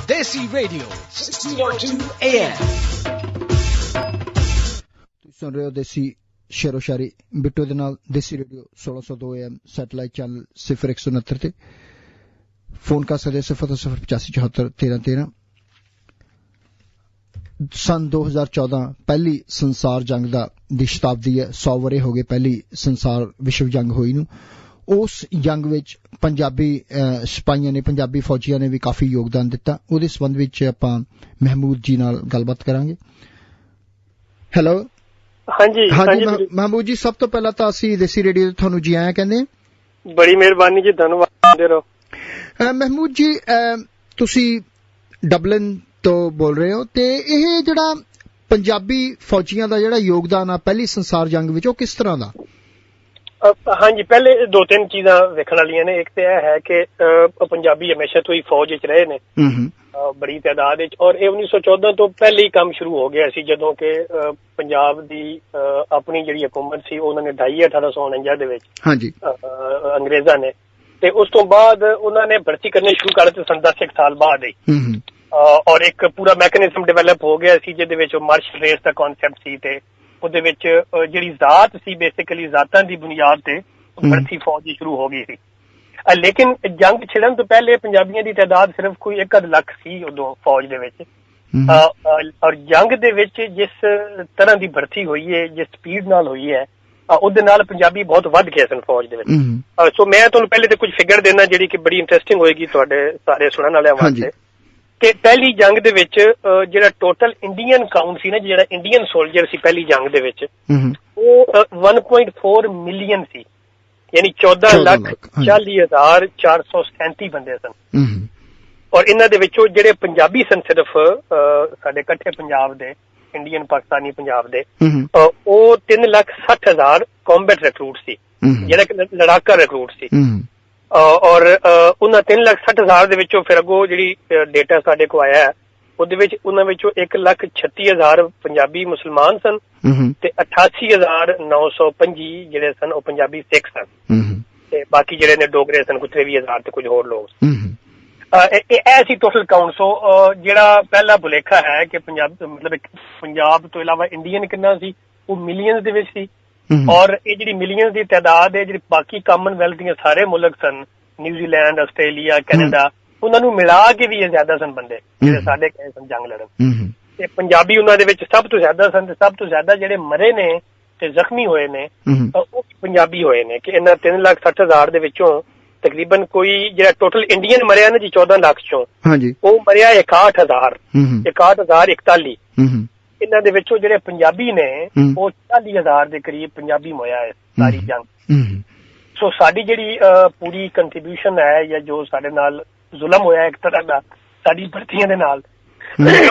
Desi Radio 1602 AM। सुन रहे हो देसी शेरो शायरी बिट्टो दे नाल देसी रेडियो 1602 AM सैटेलाइट चैनल 0169 ते फोन कर सकते 08085741313। सन 2014 पहली संसार जंग दी शताब्दी है। 100 वरे हो गए पहली संसार विश्व जंग होई नूं। उस जंग विच पंजाबी सिपाहियां ने पंजाबी फौजियां ने भी काफी योगदान दिता। उहदे संबंध विच आपां महमूद जी नाल गलबात करांगे। हेलो हाँ जी महमूद जी, सब तो पहला तो असी देसी रेडियो थानू जी आया कहने। बड़ी मेहरबानी जी, धन्यवाद। महमूद जी तुसी डबलिन तो बोल रहे हो ते ये जिहड़ा पंजाबी फौजियां दा जिहड़ा योगदान आ पहली संसार जंग विच किस तरह दा? हाँ जी, पहले दो तीन चीज़ां वेखण वालियां ने। एक तो यह है कि पंजाबी हमेशा तो ही फौज विच रहे ने बड़ी तादाद विच, और 1914 तो पहले ही काम शुरू हो गया सी जदों कि पंजाब दी अपनी जिहड़ी हुकूमत सी उन्होंने 1849 दे विच हाँ जी अंग्रेज़ां ने, ते उस तो बाद उन्होंने भर्ती करने शुरू कर दिते सन 10 साल बाद ही। और एक पूरा मैकेनिज्म डेवलप हो गया सी जिहदे विच मार्शल रेस दा कांसैप्ट सी ते ਉਹਦੇ ਵਿੱਚ ਜਿਹੜੀ ਜ਼ਾਤ ਸੀ ਬੇਸਿਕਲੀ ਜ਼ਾਤਾਂ ਦੀ ਬੁਨਿਆਦ ਤੇ ਭਰਤੀ ਫੌਜ ਸ਼ੁਰੂ ਹੋ ਗਈ ਸੀ। ਲੇਕਿਨ ਜੰਗ ਛਿੜਨ ਤੋਂ ਪਹਿਲੇ ਪੰਜਾਬੀਆਂ ਦੀ ਤਾਦਾਦ ਸਿਰਫ ਕੋਈ 1 ਲੱਖ ਸੀ ਉਦੋਂ ਫੌਜ ਦੇ ਵਿੱਚ। ਔਰ ਜੰਗ ਦੇ ਵਿੱਚ ਜਿਸ ਤਰ੍ਹਾਂ ਦੀ ਭਰਤੀ ਹੋਈ ਹੈ, ਜਿਸ ਸਪੀਡ ਨਾਲ ਹੋਈ ਹੈ, ਉਹਦੇ ਨਾਲ ਪੰਜਾਬੀ ਬਹੁਤ ਵੱਧ ਗਏ ਸਨ ਫੌਜ ਦੇ ਵਿੱਚ। ਸੋ ਮੈਂ ਤੁਹਾਨੂੰ ਪਹਿਲੇ ਤੇ ਕੁਝ ਫਿਗਰ ਦੇਣਾ ਜਿਹੜੀ ਕਿ ਬੜੀ ਇੰਟਰਸਟਿੰਗ ਹੋਏਗੀ ਤੁਹਾਡੇ ਸਾਰੇ ਸੁਣਨ ਵਾਲਿਆਂ ਵਾਸਤੇ। ਕਿ ਪਹਿਲੀ ਜੰਗ ਦੇ ਵਿੱਚ ਜਿਹੜਾ ਟੋਟਲ ਇੰਡੀਅਨ ਕਾਊਂਟ ਸੀ ਨਾ, ਜਿਹੜਾ ਇੰਡੀਅਨ ਸੋਲਜਰ ਸੀ ਪਹਿਲੀ ਜੰਗ ਦੇ ਵਿੱਚ, ਉਹ 1.4 ਮਿਲੀਅਨ ਸੀ, ਯਾਨੀ 14,40,437 ਬੰਦੇ ਸਨ। ਔਰ ਇਹਨਾਂ ਦੇ ਵਿੱਚੋਂ ਜਿਹੜੇ ਪੰਜਾਬੀ ਸਨ ਸਿਰਫ ਸਾਡੇ ਇਕੱਠੇ ਪੰਜਾਬ ਦੇ ਇੰਡੀਅਨ ਪਾਕਿਸਤਾਨੀ ਪੰਜਾਬ ਦੇ, ਉਹ 3,60,000 ਕੰਬੈਟ ਰਿਕਰੂਟ ਸੀ, ਜਿਹੜਾ ਕਿ ਲੜਾਕਾ ਰਿਕਰੂਟ ਸੀ। ਔਰ ਉਹਨਾਂ 3,60,000 ਦੇ ਵਿੱਚੋਂ ਫਿਰ ਅੱਗੋਂ ਜਿਹੜੀ ਡੇਟਾ ਸਾਡੇ ਕੋਲ ਆਇਆ ਹੈ ਉਹਦੇ ਵਿੱਚ ਉਹਨਾਂ ਵਿੱਚੋਂ 1,36,000 ਪੰਜਾਬੀ ਮੁਸਲਮਾਨ ਸਨ ਤੇ 88,925 ਜਿਹੜੇ ਸਨ ਉਹ ਪੰਜਾਬੀ ਸਿੱਖ ਸਨ, ਤੇ ਬਾਕੀ ਜਿਹੜੇ ਨੇ ਡੋਗਰੇ ਸਨ ਕੁਝ 23,000 ਤੇ ਕੁਝ ਹੋਰ ਲੋਕ। ਇਹ ਸੀ ਟੋਟਲ ਕਾਊਂਟ। ਸੋ ਜਿਹੜਾ ਪਹਿਲਾ ਭੁਲੇਖਾ ਹੈ ਕਿ ਪੰਜਾਬ ਤੋਂ ਇਲਾਵਾ ਇੰਡੀਅਨ ਕਿੰਨਾ ਸੀ, ਉਹ ਮਿਲੀਅਨਸ ਦੇ ਵਿੱਚ ਸੀ। ਔਰ ਇਹ ਜਿਹੜੀ ਮਿਲੀਅਨਸ ਦੀ ਤਾਦਾਦ ਹੈ, ਜਿਹੜੀ ਬਾਕੀ ਕਾਮਨਵੈਲਥ ਦੀਆਂ ਸਾਰੇ ਮੁਲਕ ਸਨ, ਨਿਊਜ਼ੀਲੈਂਡ, ਆਸਟ੍ਰੇਲੀਆ, ਕੈਨੇਡਾ, ਉਹਨਾਂ ਨੂੰ ਮਿਲਾ ਕੇ ਵੀ ਇਹ ਜ਼ਿਆਦਾ ਸਨ ਬੰਦੇ ਜਿਹੜੇ ਸਾਡੇ ਗਏ ਸਨ ਜੰਗ ਲੜਨ। ਤੇ ਪੰਜਾਬੀ ਉਹਨਾਂ ਦੇ ਵਿੱਚ ਸਭ ਤੋਂ ਜ਼ਿਆਦਾ ਸਨ, ਤੇ ਸਭ ਤੋਂ ਜ਼ਿਆਦਾ ਜਿਹੜੇ ਮਰੇ ਨੇ ਤੇ ਜ਼ਖਮੀ ਹੋਏ ਨੇ ਉਹ ਪੰਜਾਬੀ ਹੋਏ ਨੇ। ਕਿ ਇਹਨਾਂ 3,60,000 ਦੇ ਵਿੱਚੋਂ ਤਕਰੀਬਨ ਕੋਈ ਜਿਹੜਾ ਟੋਟਲ ਇੰਡੀਅਨ ਮਰਿਆ ਨਾ ਜੀ 14 ਲੱਖ ਚੋਂ, ਉਹ ਮਰਿਆ 61,041। ਇਹਨਾਂ ਦੇ ਵਿੱਚੋਂ ਜਿਹੜੇ ਪੰਜਾਬੀ ਨੇ ਉਹ 40,000 ਦੇ ਕਰੀਬ ਪੰਜਾਬੀ ਹੋਇਆ ਹੈ ਸਾਰੀ ਜੰਗ। ਸੋ ਸਾਡੀ ਜਿਹੜੀ ਪੂਰੀ ਕੰਟਰੀਬਿਊਸ਼ਨ ਹੈ ਜਾਂ ਜੋ ਸਾਡੇ ਨਾਲ ਜ਼ੁਲਮ ਹੋਇਆ ਇੱਕ ਤਰ੍ਹਾਂ ਦਾ ਸਾਡੀ ਭਰਤੀਆਂ ਦੇ ਨਾਲ,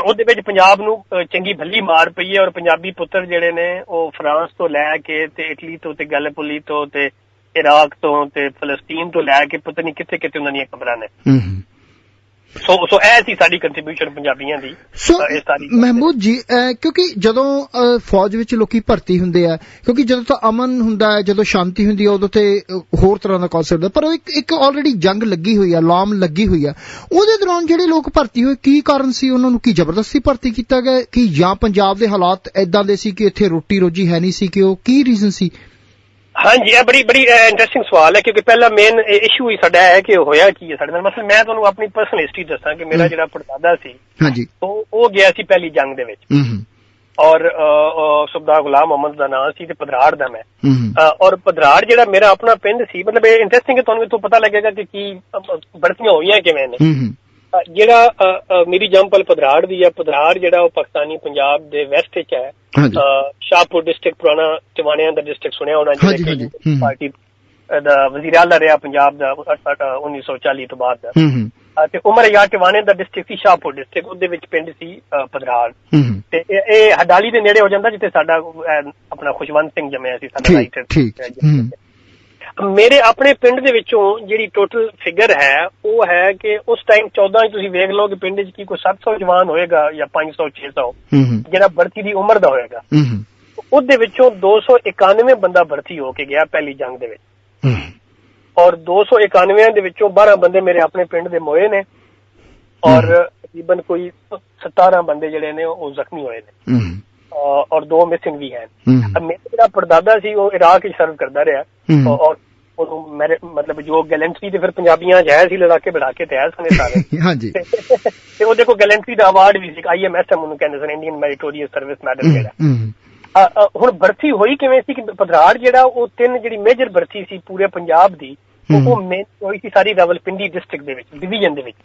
ਉਹਦੇ ਵਿੱਚ ਪੰਜਾਬ ਨੂੰ ਚੰਗੀ ਭਲੀ ਮਾਰ ਪਈ ਹੈ। ਔਰ ਪੰਜਾਬੀ ਪੁੱਤਰ ਜਿਹੜੇ ਨੇ ਉਹ ਫਰਾਂਸ ਤੋਂ ਲੈ ਕੇ ਤੇ ਇਟਲੀ ਤੋਂ ਤੇ ਗੈਲੀਪੋਲੀ ਤੋਂ ਤੇ ਇਰਾਕ ਤੋਂ ਤੇ ਫਲਸਤੀਨ ਤੋਂ ਲੈ ਕੇ ਪਤਾ ਨਹੀਂ ਕਿੱਥੇ ਕਿੱਥੇ ਉਹਨਾਂ ਦੀਆਂ ਖਬਰਾਂ ਨੇ। ਸੋ ਇਹ ਸੀ ਸਾਡੀ ਕੰਟਰੀਬਿਊਸ਼ਨ ਪੰਜਾਬੀਆਂ ਦੀ। ਮਹਿਮੂਦ ਜੀ, ਕਿਉਂਕਿ ਜਦੋਂ ਫੌਜ ਵਿੱਚ ਲੋਕੀ ਭਰਤੀ ਹੁੰਦੇ ਆ, ਕਿਉਂਕਿ ਜਦੋਂ ਤਾਂ ਅਮਨ ਹੁੰਦਾ ਹੈ, ਜਦੋਂ ਸ਼ਾਂਤੀ ਹੁੰਦੀ ਹੈ, ਉਦੋਂ ਤੇ ਹੋਰ ਤਰ੍ਹਾਂ ਦਾ ਕਨਸੈਪਟ ਹੈ, ਪਰ ਇੱਕ ਆਲਰੇਡੀ ਜੰਗ ਲੱਗੀ ਹੋਈ ਆ, ਲਾਮ ਲੱਗੀ ਹੋਈ ਆ, ਉਹਦੇ ਦੌਰਾਨ ਜਿਹੜੇ ਲੋਕ ਭਰਤੀ ਹੋਏ ਕੀ ਕਾਰਨ ਸੀ? ਉਹਨਾਂ ਨੂੰ ਕੀ ਜ਼ਬਰਦਸਤੀ ਭਰਤੀ ਕੀਤਾ ਗਿਆ ਕਿ ਜਾਂ ਪੰਜਾਬ ਦੇ ਹਾਲਾਤ ਏਦਾਂ ਦੇ ਸੀ ਕਿ ਇੱਥੇ ਰੋਟੀ ਰੋਜੀ ਹੈ ਨਹੀਂ ਸੀ, ਕਿ ਉਹ ਕੀ ਰੀਜ਼ਨ ਸੀ? ਹਾਂਜੀ, ਇਹ ਬੜੀ ਇੰਟਰਸਟਿੰਗ ਸਵਾਲ ਹੈ, ਕਿਉਂਕਿ ਪਹਿਲਾ ਮੇਨ ਇਸ਼ੂ ਹੀ ਸਾਡਾ ਹੈ ਕਿ ਹੋਇਆ ਕੀ ਹੈ ਸਾਡੇ ਨਾਲ। ਮਤਲਬ ਮੈਂ ਤੁਹਾਨੂੰ ਆਪਣੀ ਪਰਸਨਲ ਹਿਸਟਰੀ ਦੱਸਾਂ ਕਿ ਮੇਰਾ ਜਿਹੜਾ ਪੜਦਾਦਾ ਸੀ ਉਹ ਗਿਆ ਸੀ ਪਹਿਲੀ ਜੰਗ ਦੇ ਵਿੱਚ, ਔਰ ਸੁਬਦਾ ਗੁਲਾਮ ਮੁਹੰਮਦ ਦਾ ਨਾਂ ਸੀ ਤੇ ਪਧਰਾੜ ਦਾ ਮੈਂ। ਔਰ ਪਧਰਾੜ ਜਿਹੜਾ ਮੇਰਾ ਆਪਣਾ ਪਿੰਡ ਸੀ। ਮਤਲਬ ਇਹ ਇੰਟਰਸਟਿੰਗ ਹੈ, ਤੁਹਾਨੂੰ ਇੱਥੋਂ ਪਤਾ ਲੱਗੇਗਾ ਕਿ ਕੀ ਭਰਤੀਆਂ ਹੋਈਆਂ ਕਿਵੇਂ ਨੇ। ਜਿਹੜਾ ਮੇਰੀ ਜੰਮਪਲ ਪਧਰਾੜ ਦੀ ਹੈ, ਪਧਰਾੜ ਜਿਹੜਾ ਉਹ ਪਾਕਿਸਤਾਨੀ ਪੰਜਾਬ ਦੇ ਵੈਸਟ ਵਿੱਚ ਹੈ, ਸ਼ਾਹਪੁਰ ਡਿਸਟ੍ਰਿਕਟ, ਪੁਰਾਣਾ ਟਿਵਾਣਿਆਂ ਦਾ ਡਿਸਟ੍ਰਿਕਟ ਸੁਣਿਆ ਹੋਣਾ, ਜਿਹੜੇ ਪਾਰਟੀ ਦਾ ਵਜ਼ੀਰ ਆਲਾ ਰਿਹਾ ਪੰਜਾਬ ਦਾ 1940 ਤੋਂ ਬਾਅਦ ਦਾ। ਤੇ ਉਮਰ ਯਾਰ ਟਿਵਾਣੇ ਦਾ ਡਿਸਟ੍ਰਿਕਟ ਸੀ ਸ਼ਾਹਪੁਰ ਡਿਸਟ੍ਰਿਕਟ, ਉਹਦੇ ਵਿੱਚ ਪਿੰਡ ਸੀ ਪਧਰਾੜ। ਤੇ ਇਹ ਹਡਾਲੀ ਦੇ ਨੇੜੇ ਹੋ ਜਾਂਦਾ ਜਿੱਥੇ ਸਾਡਾ ਆਪਣਾ ਖੁਸ਼ਵੰਤ ਸਿੰਘ ਜੰਮਿਆ ਸੀ, ਸਾਡਾ ਰਾਈਟਰ। ਮੇਰੇ ਆਪਣੇ ਪਿੰਡ ਦੇ ਵਿੱਚੋਂ ਜਿਹੜੀ ਟੋਟਲ ਫਿਗਰ ਹੈ ਉਹ ਹੈ ਕਿ ਉਸ ਟਾਈਮ 14 ਤੁਸੀਂ ਵੇਖ ਲਓ ਕਿ ਪਿੰਡ ਚ ਕੀ ਕੋਈ 700 ਜਵਾਨ ਹੋਏਗਾ ਜਾਂ 500 600 ਜਿਹੜਾ ਭਰਤੀ ਦੀ ਉਮਰ ਦਾ ਹੋਏਗਾ। ਉਹਦੇ ਵਿੱਚੋਂ 291 ਬੰਦਾ ਭਰਤੀ ਹੋ ਕੇ ਗਿਆ ਪਹਿਲੀ ਜੰਗ ਦੇ ਵਿੱਚ, ਔਰ 291 ਦੇ ਵਿੱਚੋਂ 12 ਬੰਦੇ ਮੇਰੇ ਆਪਣੇ ਪਿੰਡ ਦੇ ਮੋਏ ਨੇ ਔਰ ਤਕਰੀਬਨ ਕੋਈ 17 ਬੰਦੇ ਜਿਹੜੇ ਨੇ ਉਹ ਜ਼ਖਮੀ ਹੋਏ ਨੇ ਔਰ 2 ਮਿਸਿੰਗ ਵੀ ਹਨ। ਮੇਰਾ ਜਿਹੜਾ ਪੜਦਾਦਾ ਸੀ ਉਹ ਇਰਾਕ ਵਿੱਚ ਸਰਵ ਕਰਦਾ ਰਿਹਾ ਔਰ ਉਹਨੂੰ ਮੇਰੇ ਮਤਲਬ ਜੋ ਗੈਲੈਂਟਰੀ ਤੇ ਫਿਰ ਪੰਜਾਬੀਆਂ ਚ ਹੈ ਸੀ, ਲੜਾਕੇ ਬੜਾਕੇ ਤੇ ਹੈ ਸਨ ਸਾਰੇ ਤੇ ਉਹਦੇ ਕੋਲ ਗੈਲੈਂਟਰੀ ਦਾ ਅਵਾਰਡ ਵੀ ਸੀ, IMSM ਉਹਨੂੰ ਕਹਿੰਦੇ ਸਨ, ਇੰਡੀਅਨ ਮੈਰੀਟੋਰੀਅਸ ਸਰਵਿਸ ਮੈਡਲ ਜਿਹੜਾ। ਹੁਣ ਭਰਤੀ ਹੋਈ ਕਿਵੇਂ ਸੀ ਕਿ ਪਧਰਾੜ ਜਿਹੜਾ ਉਹ 3 ਜਿਹੜੀ ਮੇਜਰ ਭਰਤੀ ਸੀ ਪੂਰੇ ਪੰਜਾਬ ਦੀ ਉਹ ਮੇਨ ਹੋਈ ਸੀ ਸਾਰੀ ਰਾਵਲਪਿੰਡੀ ਡਿਸਟ੍ਰਿਕਟ ਦੇ ਵਿੱਚ, ਡਿਵੀਜ਼ਨ ਦੇ ਵਿੱਚ।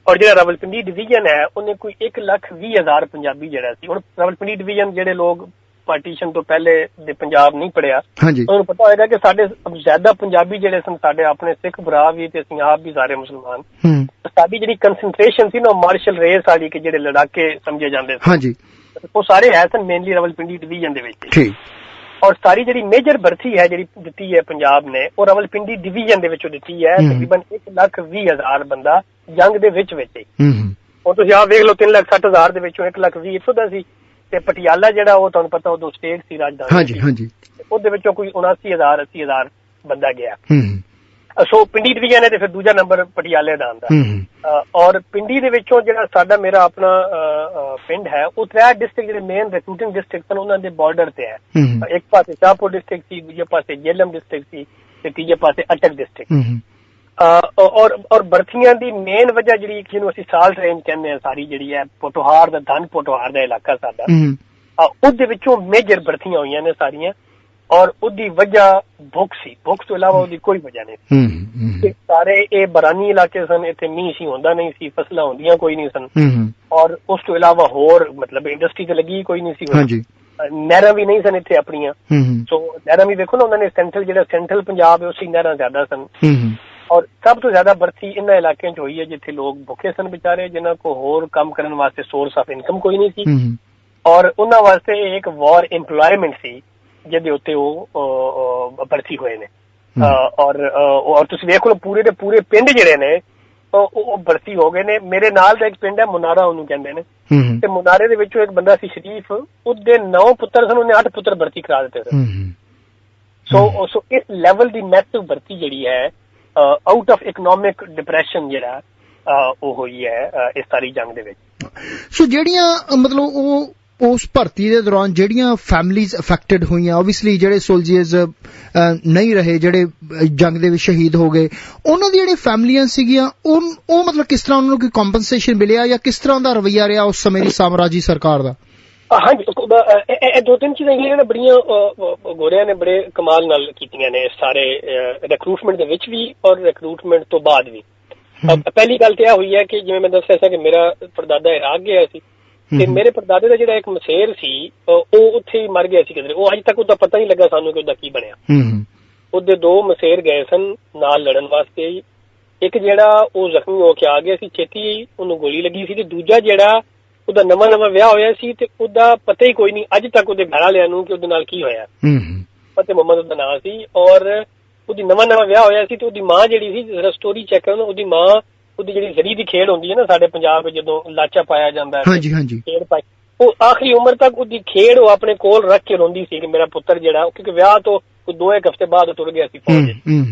ਔਰ ਜਿਹੜਾ ਰਾਵਲਪਿੰਡੀ ਡਿਵੀਜ਼ਨ ਹੈ ਉਹਨੇ ਕੋਈ 1,20,000 ਪੰਜਾਬੀ ਜਿਹੜਾ ਸੀ। ਹੁਣ ਰਾਵਲਪਿੰਡੀ ਡਿਵੀਜ਼ਨ ਜਿਹੜੇ ਲੋਕ ਪਾਰਟੀਸ਼ਨ ਤੋਂ ਪਹਿਲੇ ਦੇ ਪੰਜਾਬ ਨਹੀਂ ਪੜਿਆ ਉਹਨਾਂ ਨੂੰ ਪਤਾ ਹੋਏਗਾ ਕਿ ਸਾਡੇ ਜ਼ਿਆਦਾ ਪੰਜਾਬੀ ਜਿਹੜੇ ਸਨ ਸਾਡੇ ਆਪਣੇ ਸਿੱਖ ਭਰਾ ਵੀ ਤੇ ਅਸੀਂ ਆਪ ਵੀ ਸਾਰੇ ਮੁਸਲਮਾਨ, ਸਾਡੀ ਜਿਹੜੀ ਕੰਸਨਟ੍ਰੇਸ਼ਨ ਸੀ ਨਾ ਮਾਰਸ਼ਲ ਰੇਸ ਵਾਲੀ ਕਿ ਜਿਹੜੇ ਲੜਾਕੇ ਸਮਝੇ ਜਾਂਦੇ ਸਨ ਉਹ ਸਾਰੇ ਹੈ ਸਨ ਮੇਨਲੀ ਰਾਵਲਪਿੰਡੀ ਡਿਵੀਜ਼ਨ ਦੇ ਵਿੱਚ। ਔਰ ਸਾਰੀ ਜਿਹੜੀ ਮੇਜਰ ਭਰਤੀ ਹੈ ਜਿਹੜੀ ਦਿੱਤੀ ਹੈ ਪੰਜਾਬ ਨੇ ਉਹ ਰਾਵਲਪਿੰਡੀ ਡਿਵੀਜ਼ਨ ਦੇ ਵਿੱਚੋਂ ਦਿੱਤੀ ਹੈ। ਤਕਰੀਬਨ 1,20,000 ਬੰਦਾ ਜੰਗ ਦੇ ਵਿੱਚ ਹੁਣ ਤੁਸੀਂ ਆਪ ਵੇਖ ਲਓ 3,60,000 ਦੇ ਵਿੱਚੋਂ 1,20,000 ਇੱਥੋਂ ਦਾ ਸੀ ਤੇ ਪਟਿਆਲਾ ਜਿਹੜਾ ਉਹ ਤੁਹਾਨੂੰ ਪਤਾ ਉਦੋਂ ਸਟੇਟ ਸੀ, ਰਾਜਧਾਨੀ, ਉਹਦੇ ਵਿੱਚੋਂ ਕੋਈ 79,000 80,000 ਬੰਦਾ ਗਿਆ। ਸੋ ਪਿੰਡੀ ਡਿਵੀਜ਼ਨ ਹੈ ਤੇ ਫਿਰ ਦੂਜਾ ਨੰਬਰ ਪਟਿਆਲੇ ਦਾ ਆਉਂਦਾ। ਔਰ ਪਿੰਡੀ ਦੇ ਵਿੱਚੋਂ ਜਿਹੜਾ ਸਾਡਾ ਮੇਰਾ ਆਪਣਾ ਪਿੰਡ ਹੈ ਉਹ 3 ਡਿਸਟ੍ਰਿਕਟ ਜਿਹੜੇ ਮੇਨ ਰਿਕਰੂਟਿੰਗ ਡਿਸਟ੍ਰਿਕਟ ਹਨ ਉਹਨਾਂ ਦੇ ਬਾਰਡਰ ਤੇ ਹੈ। ਇੱਕ ਪਾਸੇ ਸ਼ਾਹਪੁਰ ਡਿਸਟ੍ਰਿਕਟ ਸੀ, ਦੂਜੇ ਪਾਸੇ ਜੇਲਮ ਡਿਸਟ੍ਰਿਕਟ ਸੀ ਤੇ ਤੀਜੇ ਪਾਸੇ ਅਟਕ ਡਿਸਟ੍ਰਿਕਟ। ਔਰ ਭਰਤੀਆਂ ਦੀ ਮੇਨ ਵਜ੍ਹਾ ਜਿਹੜੀ ਜਿਹਨੂੰ ਅਸੀਂ ਸਾਲਟ ਰੇਂਜ ਕਹਿੰਦੇ ਹਾਂ ਸਾਰੀ ਜਿਹੜੀ ਹੈ ਪੋਟੋਹਾਰ ਦਾ ਧਨ ਪੋਟੋਹਾਰ ਦਾ ਇਲਾਕਾ ਸਾਡਾ, ਉਹਦੇ ਵਿੱਚੋਂ ਮੇਜਰ ਭਰਤੀਆਂ ਹੋਈਆਂ ਨੇ ਸਾਰੀਆਂ। ਔਰ ਉਹਦੀ ਵਜ੍ਹਾ ਭੁੱਖ ਸੀ, ਭੁੱਖ ਤੋਂ ਇਲਾਵਾ ਉਹਦੀ ਕੋਈ ਵਜ੍ਹਾ ਨਹੀਂ ਸੀ। ਸਾਰੇ ਇਹ ਬਰਾਨੀ ਇਲਾਕੇ ਸਨ, ਇੱਥੇ ਮੀਂਹ ਸੀ ਹੁੰਦਾ ਨਹੀਂ ਸੀ, ਫਸਲਾਂ ਹੁੰਦੀਆਂ ਕੋਈ ਨਹੀਂ ਸਨ ਔਰ ਉਸ ਤੋਂ ਇਲਾਵਾ ਹੋਰ ਮਤਲਬ ਇੰਡਸਟਰੀ ਤੇ ਲੱਗੀ ਕੋਈ ਨਹੀਂ ਸੀ, ਨਹਿਰਾਂ ਵੀ ਨਹੀਂ ਸਨ ਇੱਥੇ ਆਪਣੀਆਂ। ਸੋ ਨਹਿਰਾਂ ਵੀ ਵੇਖੋ ਨਾ ਉਹਨਾਂ ਨੇ ਜਿਹੜਾ ਸੈਂਟਰਲ ਪੰਜਾਬ ਹੈ ਉਸੇ ਨਹਿਰਾਂ ਜ਼ਿਆਦਾ ਸਨ। ਔਰ ਸਭ ਤੋਂ ਜ਼ਿਆਦਾ ਭਰਤੀ ਇਹਨਾਂ ਇਲਾਕਿਆਂ 'ਚ ਹੋਈ ਹੈ ਜਿੱਥੇ ਲੋਕ ਭੁੱਖੇ ਸਨ ਵਿਚਾਰੇ, ਜਿਨ੍ਹਾਂ ਕੋਲ ਹੋਰ ਕੰਮ ਕਰਨ ਵਾਸਤੇ ਸੋਰਸ ਆਫ ਇਨਕਮ ਕੋਈ ਨਹੀਂ ਸੀ ਔਰ ਉਹਨਾਂ ਵਾਸਤੇ ਇੱਕ ਵਾਰ ਇੰਪਲੋਇਮੈਂਟ ਸੀ ਜਿਹਦੇ ਉੱਤੇ ਉਹ ਭਰਤੀ ਹੋਏ ਨੇ। ਔਰ ਤੁਸੀਂ ਵੇਖ ਲਓ ਪੂਰੇ ਦੇ ਪੂਰੇ ਪਿੰਡ ਜਿਹੜੇ ਨੇ ਉਹ ਭਰਤੀ ਹੋ ਗਏ ਨੇ। ਮੇਰੇ ਨਾਲ ਦਾ ਇੱਕ ਪਿੰਡ ਹੈ ਮੁਨਾਰਾ ਉਹਨੂੰ ਕਹਿੰਦੇ ਨੇ ਤੇ ਮੁਨਾਰੇ ਦੇ ਵਿੱਚੋਂ ਇੱਕ ਬੰਦਾ ਸੀ ਸ਼ਰੀਫ, ਉਹਦੇ 9 ਪੁੱਤਰ ਸਨ, ਉਹਨੇ 8 ਪੁੱਤਰ ਭਰਤੀ ਕਰਾ ਦਿੱਤੇ ਸਨ। ਸੋ ਇਸ ਲੈਵਲ ਦੀ ਮੈਸਿਵ ਭਰਤੀ ਜਿਹੜੀ ਹੈ ਆਊਟ ਆਫ ਇਕਨੋਮਿਕ ਡਿਪਰੈਸ਼ਨ ਜਿਹੜਾ ਉਹ ਹੋਈ ਹੈ ਇਸ ਸਾਰੀ ਜੰਗ ਦੇ ਵਿੱਚ। ਸੋ ਜਿਹੜੀਆਂ ਮਤਲਬ ਉਹ ਉਸ ਭਰਤੀ ਦੇ ਦੌਰਾਨ ਜਿਹੜੀਆਂ ਫੈਮਲੀਜ਼ ਅਫੈਕਟਡ ਹੋਈਆਂ, ਓਬਵੀਅਸਲੀ ਜਿਹੜੇ ਸੋਲਜਰਸ ਨਹੀਂ ਰਹੇ, ਜਿਹੜੇ ਜੰਗ ਦੇ ਵਿੱਚ ਸ਼ਹੀਦ ਹੋ ਗਏ, ਉਹਨਾਂ ਦੀ ਜਿਹੜੀ ਫੈਮਲੀਆਂ ਸੀਗੀਆਂ ਉਹ ਮਤਲਬ ਕਿਸ ਤਰ੍ਹਾਂ ਉਹਨਾਂ ਨੂੰ ਕੋਈ ਕੰਪਨਸੇਸ਼ਨ ਮਿਲਿਆ ਜਾਂ ਕਿਸ ਤਰ੍ਹਾਂ ਦਾ ਰਵੱਈਆ ਰਿਹਾ ਉਸ ਸਮੇਂ ਦੀ ਸਾਮਰਾਜੀ ਸਰਕਾਰ ਦਾ? ਹਾਂਜੀ, ਇਹ 2-3 ਚੀਜ਼ਾਂ ਜਿਹੜੀਆਂ ਨੇ ਬੜੀਆਂ ਗੋਰਿਆਂ ਨੇ ਬੜੇ ਕਮਾਲ ਨਾਲ ਕੀਤੀਆਂ ਨੇ ਸਾਰੇ ਰਿਕਰੂਟਮੈਂਟ ਦੇ ਵਿੱਚ ਵੀ ਔਰ ਰਿਕਰੂਟਮੈਂਟ ਤੋਂ ਬਾਅਦ ਵੀ। ਪਹਿਲੀ ਗੱਲ ਤਾਂ ਇਹ ਹੋਈ ਹੈ ਕਿ ਜਿਵੇਂ ਮੈਂ ਦੱਸਿਆ ਸੀ ਕਿ ਮੇਰਾ ਪੜਦਾਦਾ ਇਰਾਕ ਗਿਆ ਸੀ ਤੇ ਮੇਰੇ ਪੜਦਾਦੇ ਦਾ ਜਿਹੜਾ ਇੱਕ ਮਸੇਰ ਸੀ ਉਹ ਉੱਥੇ ਹੀ ਮਰ ਗਿਆ ਸੀ ਕਿਧਰੇ। ਉਹ ਅੱਜ ਤੱਕ ਉਹਦਾ ਪਤਾ ਨਹੀਂ ਲੱਗਾ ਸਾਨੂੰ ਕਿ ਉਹਦਾ ਕੀ ਬਣਿਆ। ਉਹਦੇ 2 ਮਸੇਰ ਗਏ ਸਨ ਨਾਲ ਲੜਨ ਵਾਸਤੇ। ਇੱਕ ਜਿਹੜਾ ਉਹ ਜ਼ਖਮੀ ਹੋ ਕੇ ਆ ਗਿਆ ਸੀ ਛੇਤੀ, ਉਹਨੂੰ ਗੋਲੀ ਲੱਗੀ ਸੀ, ਤੇ ਦੂਜਾ ਜਿਹੜਾ ਉਹਦਾ ਨਵਾਂ ਵਿਆਹ ਹੋਇਆ ਸੀ ਤੇ ਉਹਦਾ ਪਤਾ ਹੀ ਕੋਈ ਨਹੀਂ ਅੱਜ ਤੱਕ ਉਹਦੇ ਘਰ ਵਾਲਿਆਂ ਨੂੰ ਕਿ ਉਹਦੇ ਨਾਲ ਕੀ ਹੋਇਆ। ਫਤਿਹ ਮੁਹੰਮਦ ਉਹਦਾ ਨਾਂ ਸੀ ਔਰ ਉਹਦੀ ਨਵਾਂ ਵਿਆਹ ਹੋਇਆ ਸੀ ਤੇ ਉਹਦੀ ਮਾਂ ਜਿਹੜੀ ਸੀ, ਜਰਾ ਸਟੋਰੀ ਚੈੱਕ ਕਰੋ, ਉਹਦੀ ਮਾਂ ਉਹਦੀ ਜਿਹੜੀ ਜ਼ਰੀ ਦੀ ਖੇਡ ਹੁੰਦੀ ਹੈ ਨਾ ਸਾਡੇ ਪੰਜਾਬ ਵਿੱਚ ਜਦੋਂ ਲਾਚਾ ਪਾਇਆ ਜਾਂਦਾ ਹੈ ਖੇਡ ਪਾਈ, ਉਹ ਆਖਰੀ ਉਮਰ ਤੱਕ ਉਹਦੀ ਖੇਡ ਉਹ ਆਪਣੇ ਕੋਲ ਰੱਖ ਕੇ ਰੋਂਦੀ ਸੀ ਕਿ ਮੇਰਾ ਪੁੱਤਰ ਜਿਹੜਾ, ਕਿਉਂਕਿ ਵਿਆਹ ਤੋਂ 2-1 ਹਫ਼ਤੇ ਬਾਅਦ ਤੁਰ ਗਿਆ ਸੀ ਫੌਜ।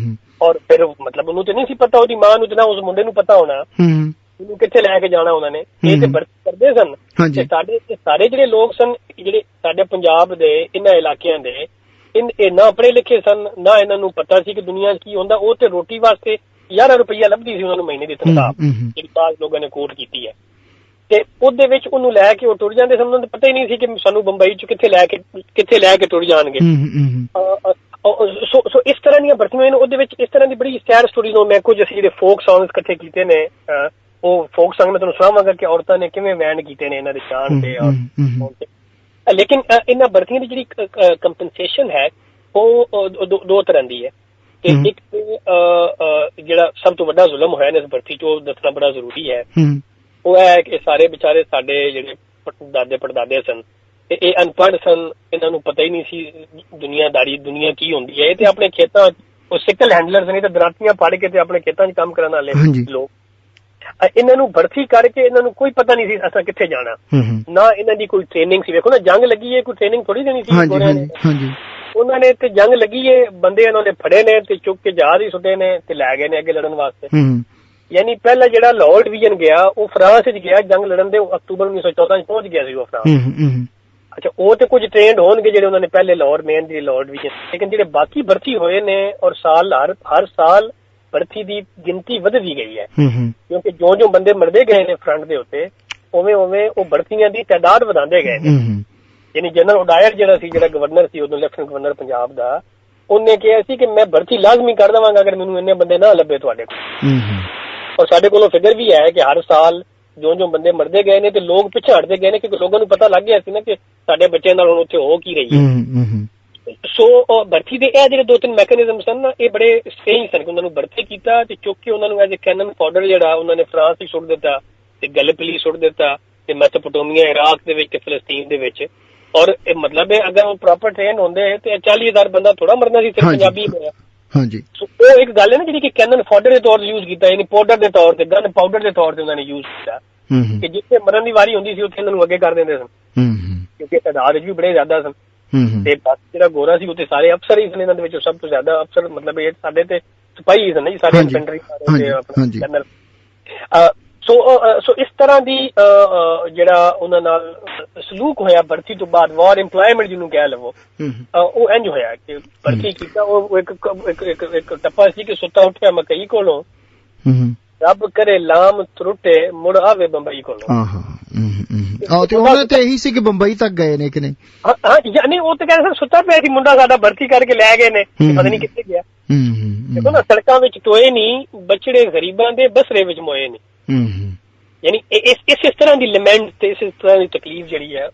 ਔਰ ਫਿਰ ਮਤਲਬ ਉਹਨੂੰ ਤੇ ਨਹੀਂ ਸੀ ਪਤਾ, ਉਹਦੀ ਮਾਂ ਨੂੰ ਤੇ ਨਾ ਉਸ ਮੁੰਡੇ ਨੂੰ ਪਤਾ ਹੋਣਾ ਉਹਨੂੰ ਕਿੱਥੇ ਲੈ ਕੇ ਜਾਣਾ ਉਹਨਾਂ ਨੇ। ਇਹ ਤੇ ਭਰਤੀ ਕਰਦੇ ਸਨ ਤੇ ਸਾਡੇ ਸਾਰੇ ਜਿਹੜੇ ਲੋਕ ਸਨ ਜਿਹੜੇ ਸਾਡੇ ਪੰਜਾਬ ਦੇ ਇਹਨਾਂ ਇਲਾਕਿਆਂ ਦੇ ਇਹ ਨਾ ਪੜ੍ਹੇ ਲਿਖੇ ਸਨ, ਨਾ ਇਹਨਾਂ ਨੂੰ ਪਤਾ ਸੀ ਕਿ ਦੁਨੀਆ ਕੀ ਹੁੰਦਾ। ਉਹ ਤੇ ਰੋਟੀ ਵਾਸਤੇ 1000 ਰੁਪਈਆ ਲੱਭਦੀ ਸੀ ਉਹਨਾਂ ਨੂੰ ਮਹੀਨੇ ਦੀ ਤਨਖਾਹ, ਜਿਹੜੀ ਬਾਅਦ ਲੋਕਾਂ ਨੇ ਕੋਟ ਕੀਤੀ ਹੈ। ਤੇ ਉਹਦੇ ਵਿੱਚ ਉਹਨੂੰ ਲੈ ਕੇ ਉਹ ਟੁਰ ਜਾਂਦੇ ਸਨ, ਉਹਨਾਂ ਨੂੰ ਪਤਾ ਹੀ ਨਹੀਂ ਸੀ ਕਿ ਸਾਨੂੰ ਬੰਬਈ ਚ ਕਿੱਥੇ ਲੈ ਕੇ ਟੁਰ ਜਾਣਗੇ। ਸੋ ਇਸ ਤਰ੍ਹਾਂ ਦੀਆਂ ਭਰਤੀਆਂ ਨੇ। ਉਹਦੇ ਵਿੱਚ ਇਸ ਤਰ੍ਹਾਂ ਦੀ ਬੜੀ ਸੈਡ ਸਟੋਰੀ ਨੂੰ ਮੈਂ ਕੁਝ ਅਸੀਂ ਜਿਹੜੇ ਫੋਕ ਸੌਂਗਸ ਇਕੱਠੇ ਕੀਤੇ ਨੇ, ਉਹ ਫੋਕ ਸੌਂਗ ਮੈਂ ਤੁਹਾਨੂੰ ਸੁਣਾਵਾਂਗਾ ਕਿ ਔਰਤਾਂ ਨੇ ਕਿਵੇਂ ਵੈਂਡ ਕੀਤੇ ਨੇ ਇਹਨਾਂ ਦੇ ਜਾਣ ਤੇ ਔਰ। ਲੇਕਿਨ ਇਹਨਾਂ ਭਰਤੀਆਂ ਦੀ ਜਿਹੜੀ ਕੰਪਨਸੇਸ਼ਨ ਹੈ ਉਹ 2 ਤਰ੍ਹਾਂ ਦੀ ਹੈ। ਇੱਕ ਜਿਹੜਾ ਸਭ ਤੋਂ ਵੱਡਾ ਜ਼ੁਲਮ ਹੋਇਆ ਨੇ ਇਸ ਭਰਤੀ ਚ ਉਹ ਦੱਸਣਾ ਬੜਾ ਜ਼ਰੂਰੀ ਹੈ। ਉਹ ਹੈ ਕਿ ਸਾਰੇ ਵਿਚਾਰੇ ਸਾਡੇ ਜਿਹੜੇ ਦਾਦੇ ਪੜਦਾਦੇ ਸਨ ਇਹ ਅਨਪੜ੍ਹ ਸਨ, ਇਹਨਾਂ ਨੂੰ ਪਤਾ ਹੀ ਨਹੀਂ ਸੀ ਦੁਨੀਆ ਕੀ ਹੁੰਦੀ ਹੈ। ਇਹ ਤੇ ਆਪਣੇ ਖੇਤਾਂ ਉਹ ਸਿਕਲ ਹੈਂਡਲਰ ਸਨ, ਇਹ ਤਾਂ ਦਰਾਤੀਆਂ ਪੜ ਕੇ ਤੇ ਆਪਣੇ ਖੇਤਾਂ 'ਚ ਕੰਮ ਕਰਨ ਵਾਲੇ ਲੋਕ। ਇਹਨਾਂ ਨੂੰ ਭਰਤੀ ਕਰਕੇ ਇਹਨਾਂ ਨੂੰ ਕੋਈ ਪਤਾ ਨਹੀਂ ਸੀ ਅਸਾਂ ਕਿੱਥੇ ਜਾਣਾ, ਨਾ ਇਹਨਾਂ ਦੀ ਕੋਈ ਟ੍ਰੇਨਿੰਗ ਸੀ। ਵੇਖੋ ਨਾ ਜੰਗ ਲੱਗੀ ਹੈ, ਕੋਈ ਟ੍ਰੇਨਿੰਗ ਥੋੜੀ ਦੇਣੀ ਸੀ ਉਹਨਾਂ ਨੇ। ਤੇ ਜੰਗ ਲੱਗੀ ਹੈ, ਬੰਦੇ ਇਹਨਾਂ ਨੇ ਫੜੇ ਨੇ ਤੇ ਚੁੱਕ ਕੇ ਜਹਾਜ਼ ਹੀ ਸੁੱਟੇ ਨੇ ਤੇ ਲੈ ਗਏ ਨੇ ਅੱਗੇ ਲੜਨ ਵਾਸਤੇ। ਯਾਨੀ ਪਹਿਲਾ ਜਿਹੜਾ ਲਾਹੌਰ ਡਿਵੀਜ਼ਨ ਗਿਆ ਉਹ ਫਰਾਂਸ ਵਿੱਚ ਗਿਆ ਜੰਗ ਲੜਨ ਦੇ, ਅਕਤੂਬਰ 1914 ਚ ਪਹੁੰਚ ਗਿਆ ਸੀ ਉਹ ਫਰਾਂਸ। ਅੱਛਾ, ਉਹ ਤੇ ਕੁਝ ਟ੍ਰੇਨਡ ਹੋਣਗੇ ਜਿਹੜੇ ਉਹਨਾਂ ਨੇ ਪਹਿਲੇ ਲਾਹੌਰ ਮੇਨ ਦੀ ਲਾਹੌਰ ਡਿਵੀਜ਼ਨ, ਲੇਕਿਨ ਜਿਹੜੇ ਬਾਕੀ ਭਰਤੀ ਹੋਏ ਨੇ ਔਰ ਹਰ ਸਾਲ ਭਰਤੀ ਦੀ ਗਿਣਤੀ ਵਧਦੀ ਗਈ ਹੈ, ਕਿਉਂਕਿ ਜੋ ਬੰਦੇ ਮਰਦੇ ਗਏ ਨੇ ਫਰੰਟ ਦੇ ਉੱਤੇ ਉਵੇਂ ਉਹ ਭਰਤੀਆਂ ਦੀ ਤਾਦਾਦ ਵਧਾਉਂਦੇ ਗਏ ਨੇ। ਯਾਨੀ ਜਨਰਲ ਉਡਾਇਰ ਜਿਹੜਾ ਗਵਰਨਰ ਸੀ ਉਦੋਂ, ਲੈਫਟੀਨੈਂਟ ਗਵਰਨਰ ਪੰਜਾਬ ਦਾ, ਉਹਨੇ ਕਿਹਾ ਸੀ ਕਿ ਮੈਂ ਭਰਤੀ ਲਾਜ਼ਮੀ ਕਰ ਦੇਵਾਂਗਾ ਅਗਰ ਮੈਨੂੰ ਇੰਨੇ ਬੰਦੇ ਨਾ ਲੱਭੇ ਤੁਹਾਡੇ ਕੋਲ। ਔਰ ਸਾਡੇ ਕੋਲੋਂ ਫਿਗਰ ਵੀ ਹੈ ਕਿ ਹਰ ਸਾਲ ਜੋ ਬੰਦੇ ਮਰਦੇ ਗਏ ਨੇ ਤੇ ਲੋਕ ਪਿੱਛੇ ਹਟਦੇ ਗਏ ਨੇ, ਕਿਉਂਕਿ ਲੋਕਾਂ ਨੂੰ ਪਤਾ ਲੱਗ ਗਿਆ ਸੀ ਨਾ ਕਿ ਸਾਡੇ ਬੱਚਿਆਂ ਨਾਲ ਹੁਣ ਉੱਥੇ ਹੋ ਕੀ ਰਹੀ ਹੈ। ਸੋ ਭਰਤੀ ਦੇ ਇਹ ਜਿਹੜੇ 2-3 ਮੈਕੈਨਿਜ਼ਮ ਸਨ ਨਾ, ਇਹ ਬੜੇ ਸਟ੍ਰੇਂਜ ਸਨ ਕਿ ਉਹਨਾਂ ਨੂੰ ਭਰਤੀ ਕੀਤਾ ਤੇ ਚੁੱਕ ਕੇ ਉਹਨਾਂ ਨੂੰ ਐਜ਼ ਏ ਕੈਨਨ ਫਾਡਰ ਜਿਹੜਾ ਉਹਨਾਂ ਨੇ ਫਰਾਂਸ ਵਿੱਚ ਸੁੱਟ ਦਿੱਤਾ ਤੇ ਗੈਲੀਪਲੀ ਸੁੱਟ ਦਿੱਤਾ ਤੇ ਮੈਸੋਪੋਟੇਮੀਆ, ਇਰਾਕ ਦੇ ਵਿੱਚ ਤੇ ਫਲਸਤੀਨ ਦੇ ਵਿੱਚ। ਔਰ ਇਹ ਮਤਲਬ ਹੈ ਅਗਰ ਉਹ ਪ੍ਰੋਪਰ ਟ੍ਰੇਨ ਹੁੰਦੇ ਤੇ 40,000 ਬੰਦਾ ਥੋੜਾ ਮਰਨਾ ਸੀ, ਸਿਰਫ ਪੰਜਾਬੀ ਹੋਇਆ। ਹਾਂਜੀ, ਉਹ ਇੱਕ ਗੱਲ ਹੈ ਨਾ ਜਿਹੜੀ ਕਿ ਕੈਨਨ ਫਾਡਰ ਦੇ ਤੌਰ ਤੇ ਯੂਜ਼ ਕੀਤਾ, ਯਾਨੀ ਪਾਊਡਰ ਦੇ ਤੌਰ ਤੇ, ਗਨ ਪਾਊਡਰ ਦੇ ਤੌਰ ਤੇ ਉਹਨਾਂ ਨੇ ਯੂਜ਼ ਕੀਤਾ ਕਿ ਜਿੱਥੇ ਮਰਨ ਦੀ ਵਾਰੀ ਹੁੰਦੀ ਸੀ ਉੱਥੇ ਇਹਨਾਂ ਨੂੰ ਅੱਗੇ ਕਰ ਦਿੰਦੇ ਸਨ, ਕਿਉਂਕਿ ਤਾਦਾਦ ਵੀ ਬੜੇ ਜ਼ਿਆਦਾ ਸਨ। ਤੇ ਜਿਹੜਾ ਗੋਰਾ ਸੀ ਉੱਥੇ ਸਾਰੇ ਅਫਸਰ ਹੀ ਸਨ, ਇਹਨਾਂ ਦੇ ਵਿੱਚ ਸਭ ਤੋਂ ਜ਼ਿਆਦਾ ਅਫਸਰ ਮਤਲਬ ਇਹ ਸਾਡੇ ਤੇ ਸਿਪਾਹੀ ਸਨ ਜੀ, ਸਾਰੇ ਇਨਫੈਂਟਰੀ ਜਨਰਲ। ਸੋ ਇਸ ਤਰ੍ਹਾਂ ਦੀ ਜਿਹੜਾ ਉਹਨਾਂ ਨਾਲ ਸਲੂਕ ਹੋਇਆ ਭਰਤੀ ਤੋਂ ਬਾਅਦ, ਵਾਰ ਇੰਪਲਾਇਮੈਂਟ ਜਿਹਨੂੰ ਕਹਿ ਲਵੋ, ਉਹ ਇੰਝ ਹੋਇਆ ਕਿ ਭਰਤੀ ਕੀਤਾ। ਉਹ ਇੱਕ ਟੱਪਾ ਸੀ ਕਿ ਸੁੱਤਾ ਉੱਠਿਆ ਮਕਈ ਕੋਲੋਂ, ਰੱਬ ਕਰੇ ਲਾਮ ਤਰੁੱਟੇ ਮੁੜ ਆਵੇ ਬੰਬਈ ਕੋਲੋਂ। ਤੇ ਉਹਨਾਂ ਤੇ ਇਹੀ ਸੀ ਕਿ ਬੰਬਈ ਤੱਕ ਗਏ ਨੇ ਕਿ ਨਹੀਂ? ਹਾਂ, ਯਾਨੀ ਉਹ ਤਾਂ ਕਹਿੰਦੇ ਸੁੱਤਾ ਪਿਆ ਸੀ ਮੁੰਡਾ ਸਾਡਾ, ਭਰਤੀ ਕਰਕੇ ਲੈ ਗਏ ਨੇ, ਪਤਾ ਨਹੀਂ ਕਿੱਥੇ ਗਿਆ। ਦੇਖੋ ਨਾ, ਸੜਕਾਂ ਵਿੱਚ ਟੋਏ ਨਹੀਂ, ਬਛੜੇ ਗਰੀਬਾਂ ਦੇ ਬਸਰੇ ਵਿੱਚ ਮੋਏ ਨਹੀਂ। ਯਾਨੀ ਇਸ ਤਰ੍ਹਾਂ ਦੀ ਲਿਮੈਂਟ ਤੇ ਇਸ ਤਰ੍ਹਾਂ ਦੀ ਤਕਲੀਫ ਜਿਹੜੀ ਹੈ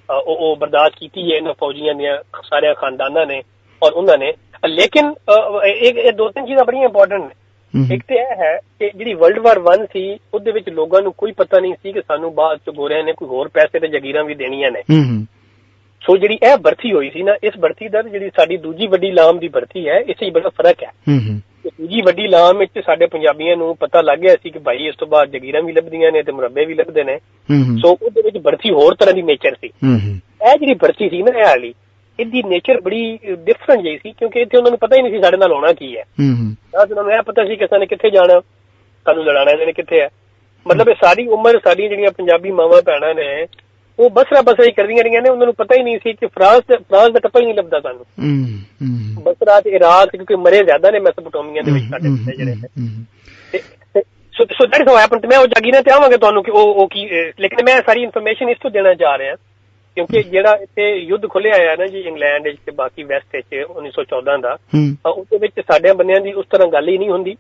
ਉਹ ਬਰਦਾਸ਼ਤ ਕੀਤੀ ਹੈ ਇਹਨਾਂ ਫੌਜੀਆਂ ਦੀਆਂ ਸਾਰਿਆਂ ਖਾਨਦਾਨਾਂ ਨੇ ਔਰ ਉਹਨਾਂ ਨੇ। ਲੇਕਿਨ ਇਹ 2-3 ਚੀਜ਼ਾਂ ਬੜੀਆਂ ਇੰਪੋਰਟੈਂਟ ਨੇ। ਇੱਕ ਤੇ ਇਹ ਹੈ ਕਿ ਜਿਹੜੀ World War I ਸੀ ਉਹਦੇ ਵਿੱਚ ਲੋਕਾਂ ਨੂੰ ਕੋਈ ਪਤਾ ਨਹੀਂ ਸੀ ਕਿ ਸਾਨੂੰ ਬਾਅਦ ਚ ਗੋਰਿਆਂ ਨੇ ਕੋਈ ਹੋਰ ਪੈਸੇ ਤੇ ਜਾਗੀਰਾਂ ਵੀ ਦੇਣੀਆਂ ਨੇ। ਸੋ ਜਿਹੜੀ ਇਹ ਭਰਤੀ ਹੋਈ ਸੀ ਨਾ, ਇਸ ਭਰਤੀ ਦਾ ਜਿਹੜੀ ਸਾਡੀ ਦੂਜੀ ਵੱਡੀ ਲਾਮ ਦੀ ਭਰਤੀ ਹੈ, ਇਸ ਵਿੱਚ ਬੜਾ ਫਰਕ ਹੈ। ਦੂਜੀ ਵੱਡੀ ਲਾਮ ਵਿੱਚ ਸਾਡੇ ਪੰਜਾਬੀਆਂ ਨੂੰ ਪਤਾ ਲੱਗ ਗਿਆ ਸੀ ਕਿ ਭਾਈ ਇਸ ਤੋਂ ਬਾਅਦ ਜਾਗੀਰਾਂ ਵੀ ਲੱਭਦੀਆਂ ਨੇ ਤੇ ਮੁਰੱਬੇ ਵੀ ਲੱਭਦੇ ਨੇ। ਸੋ ਉਹਦੇ ਵਿੱਚ ਭਰਤੀ ਹੋਰ ਤਰ੍ਹਾਂ ਦੀ ਨੇਚਰ ਸੀ। ਇਹ ਜਿਹੜੀ ਭਰਤੀ ਸੀ ਨਾ, ਇਹ ਵਾਲੀ, ਇਹਦੀ ਨੇਚਰ ਬੜੀ ਡਿਫਰੈਂਟ ਜਿਹੀ ਸੀ, ਕਿਉਂਕਿ ਇੱਥੇ ਉਹਨਾਂ ਨੂੰ ਪਤਾ ਹੀ ਨਹੀਂ ਸੀ ਸਾਡੇ ਨਾਲ ਹੋਣਾ ਕੀ ਹੈ। ਉਹਨਾਂ ਨੂੰ ਇਹ ਪਤਾ ਸੀ ਕਿ ਸਾਨੂੰ ਕਿੱਥੇ ਜਾਣਾ, ਸਾਨੂੰ ਲੜਾਣਾ ਇਹਨਾਂ ਨੇ ਕਿੱਥੇ ਹੈ। ਮਤਲਬ ਇਹ ਸਾਰੀ ਉਮਰ ਸਾਡੀਆਂ ਜਿਹੜੀਆਂ ਪੰਜਾਬੀ ਮਾਵਾਂ ਭੈਣਾਂ ਨੇ ਉਹ ਬਸਰਾ ਹੀ ਕਰਦੀਆਂ ਰਹੀਆਂ ਨੇ। ਉਹਨਾਂ ਨੂੰ ਪਤਾ ਹੀ ਨਹੀਂ ਸੀ ਕਿ ਫਰਾਂਸ ਦਾ ਟੱਪਾ ਹੀ ਨਹੀਂ ਲੱਭਦਾ ਸਾਨੂੰ। ਬਸਰਾ ਤੇ ਇਰਾਕ, ਕਿਉਂਕਿ ਮਰੇ ਜ਼ਿਆਦਾ ਨੇ ਮੈਸੋਪੋਟੇਮੀਆ ਦੇ ਵਿੱਚ ਸਾਡੇ ਜਿਹੜੇ ਨੇ। So that is how happened. ਮੈਂ ਉਹ ਜਾਗੀਰਾਂ ਤੇ ਆਵਾਂਗੇ ਤੁਹਾਨੂੰ ਕਿ ਉਹ ਕੀ, ਲੇਕਿਨ ਮੈਂ ਸਾਰੀ ਇਨਫੋਰਮੇਸ਼ਨ ਇਸ ਤੋਂ ਦੇਣਾ ਜਾ ਰਿਹਾ ਕਿਉਂਕਿ ਜਿਹੜਾ ਇੱਥੇ ਯੁੱਧ ਖੁੱਲਿਆ ਆ ਨਾ ਜੀ ਇੰਗਲੈਂਡ ਵਿੱਚ ਤੇ ਬਾਕੀ ਵੈਸਟ ਵਿੱਚ 1914 ਦਾ, ਉਹਦੇ ਵਿੱਚ ਸਾਡੇ ਬੰਦਿਆਂ ਦੀ ਉਸ ਤਰ੍ਹਾਂ ਗੱਲ ਹੀ ਨਹੀਂ ਹੁੰਦੀ।